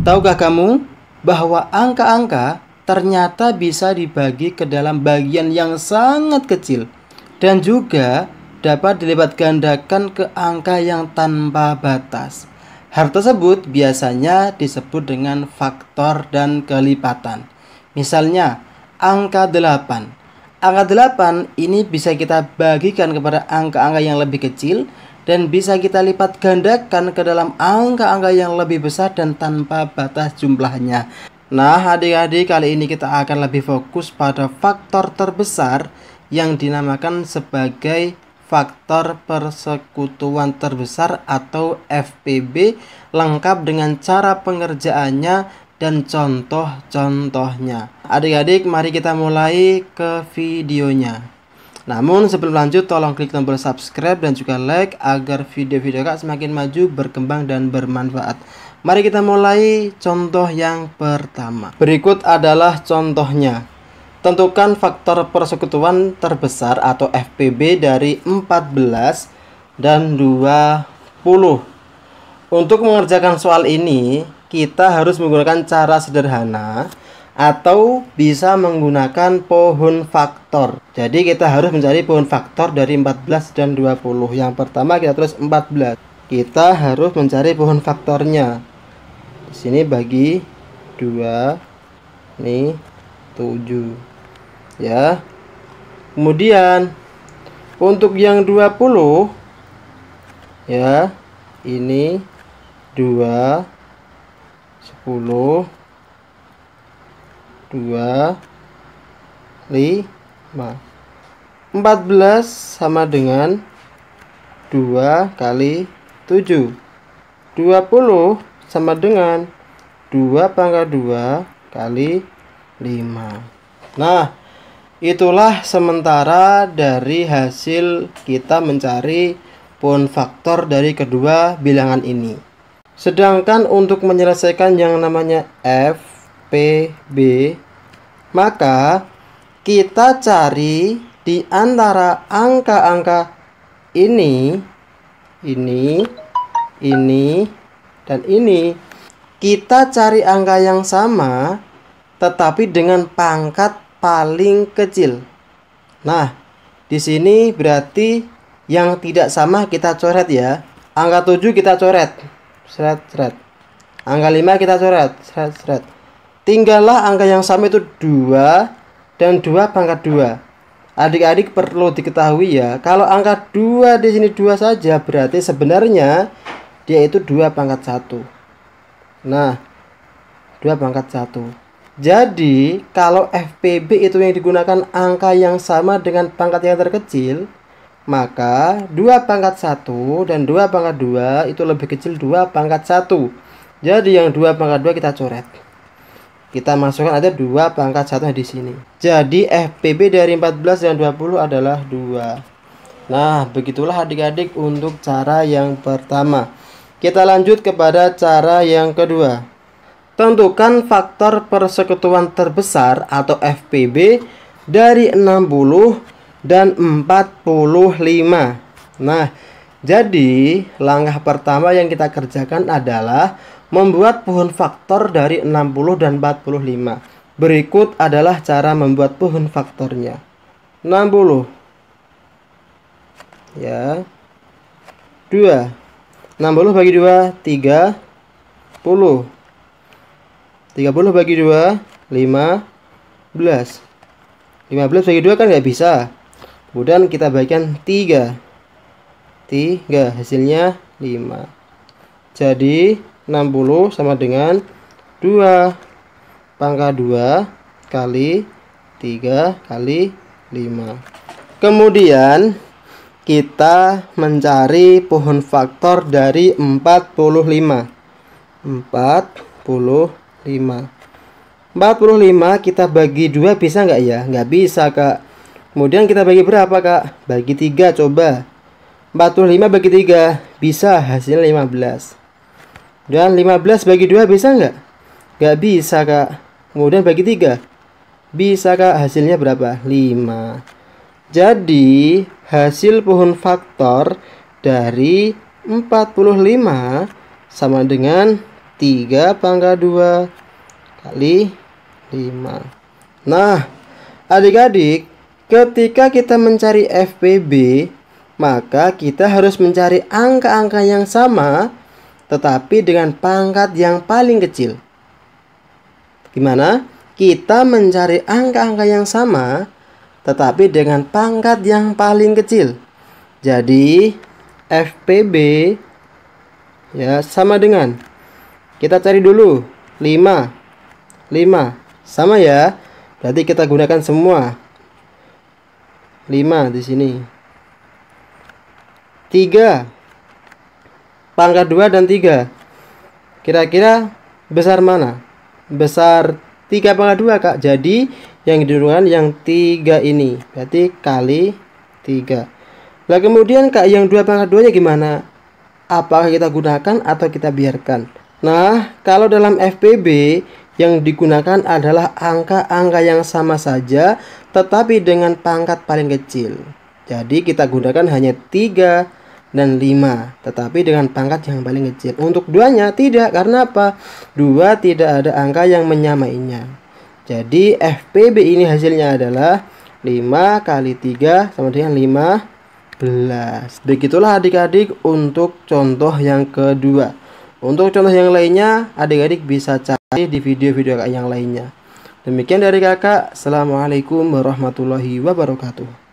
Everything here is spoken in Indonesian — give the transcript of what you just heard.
Tahukah kamu bahwa angka-angka ternyata bisa dibagi ke dalam bagian yang sangat kecil dan juga dapat dilipat gandakan ke angka yang tanpa batas. Hal tersebut biasanya disebut dengan faktor dan kelipatan. Misalnya, angka 8. Angka 8 ini bisa kita bagikan kepada angka-angka yang lebih kecil dan bisa kita lipat gandakan ke dalam angka-angka yang lebih besar dan tanpa batas jumlahnya. Nah, adik-adik, kali ini kita akan lebih fokus pada faktor terbesar yang dinamakan sebagai faktor persekutuan terbesar atau FPB, lengkap dengan cara pengerjaannya dan contoh-contohnya. Adik-adik, mari kita mulai ke videonya. Namun sebelum lanjut, tolong klik tombol subscribe dan juga like agar video-video Kak semakin maju, berkembang dan bermanfaat. Mari kita mulai contoh yang pertama. Berikut adalah contohnya. Tentukan faktor persekutuan terbesar atau FPB dari 14 dan 20. Untuk mengerjakan soal ini, kita harus menggunakan cara sederhana atau bisa menggunakan pohon faktor. Jadi kita harus mencari pohon faktor dari 14 dan 20. Yang pertama kita tulis 14. Kita harus mencari pohon faktornya. Di sini bagi 2, nih 7. Ya. Kemudian untuk yang 20 ya, ini 2, 10, 2, 5. 14 sama dengan 2 kali 7. 20 sama dengan 2 pangkat 2 kali 5. Nah, itulah sementara dari hasil kita mencari pohon faktor dari kedua bilangan ini. Sedangkan untuk menyelesaikan yang namanya FPB, maka kita cari di antara angka-angka ini, dan ini. Kita cari angka yang sama tetapi dengan pangkat paling kecil. Nah, di sini berarti yang tidak sama kita coret ya. Angka 7 kita coret. Seret. Angka 5 kita coret. Seret. Tinggallah angka yang sama itu 2 dan 2 pangkat 2. Adik-adik perlu diketahui ya, kalau angka 2 di sini 2 saja berarti sebenarnya dia itu 2 pangkat 1. Nah, 2 pangkat 1. Jadi, kalau FPB itu yang digunakan angka yang sama dengan pangkat yang terkecil, maka 2 pangkat 1 dan 2 pangkat 2 itu lebih kecil 2 pangkat 1. Jadi, yang 2 pangkat 2 kita coret. Kita masukkan ada 2 pangkat 1 di sini. Jadi, FPB dari 14 dan 20 adalah 2. Nah, begitulah adik-adik untuk cara yang pertama. Kita lanjut kepada cara yang kedua. Tentukan faktor persekutuan terbesar atau FPB dari 60 dan 45. Nah, jadi langkah pertama yang kita kerjakan adalah membuat pohon faktor dari 60 dan 45. Berikut adalah cara membuat pohon faktornya. 60 ya, 2. 60 bagi 2, 30. 30 bagi 2, 15. 15 bagi 2 kan nggak bisa. Kemudian kita bagikan 3. 3, hasilnya 5. Jadi 60 sama dengan 2 pangkat 2 kali 3 kali 5. Kemudian kita mencari pohon faktor dari 45. 45 kita bagi 2 bisa nggak ya? Nggak bisa, Kak. Kemudian kita bagi berapa, Kak? Bagi 3 coba. 45 bagi 3 bisa, hasilnya 15. Dan 15 bagi 2 bisa nggak? Nggak bisa, Kak. Kemudian bagi 3 bisa, Kak. Hasilnya berapa? 5. Jadi hasil pohon faktor dari 45 sama dengan 3 pangkat 2 kali 5. Nah, adik-adik, ketika kita mencari FPB, maka kita harus mencari angka-angka yang sama tetapi dengan pangkat yang paling kecil. Gimana? Kita mencari angka-angka yang sama tetapi dengan pangkat yang paling kecil. Jadi FPB ya sama dengan, kita cari dulu 5 sama ya. Berarti kita gunakan semua 5 di sini. 3 pangkat 2 dan 3. Kira-kira besar mana? Besar 3 pangkat 2, Kak. Jadi yang digunakan yang 3 ini. Berarti kali 3. Nah, kemudian Kak, yang 2 pangkat 2 nya gimana? Apakah kita gunakan atau kita biarkan? Nah, kalau dalam FPB yang digunakan adalah angka-angka yang sama saja tetapi dengan pangkat paling kecil. Jadi kita gunakan hanya 3 dan 5 tetapi dengan pangkat yang paling kecil. Untuk 2-nya tidak, karena apa? 2 tidak ada angka yang menyamainya. Jadi FPB ini hasilnya adalah 5 kali 3 sama dengan 15. Begitulah adik-adik untuk contoh yang kedua. Untuk contoh yang lainnya adik-adik bisa cari di video-video yang lainnya. Demikian dari kakak. Assalamualaikum warahmatullahi wabarakatuh.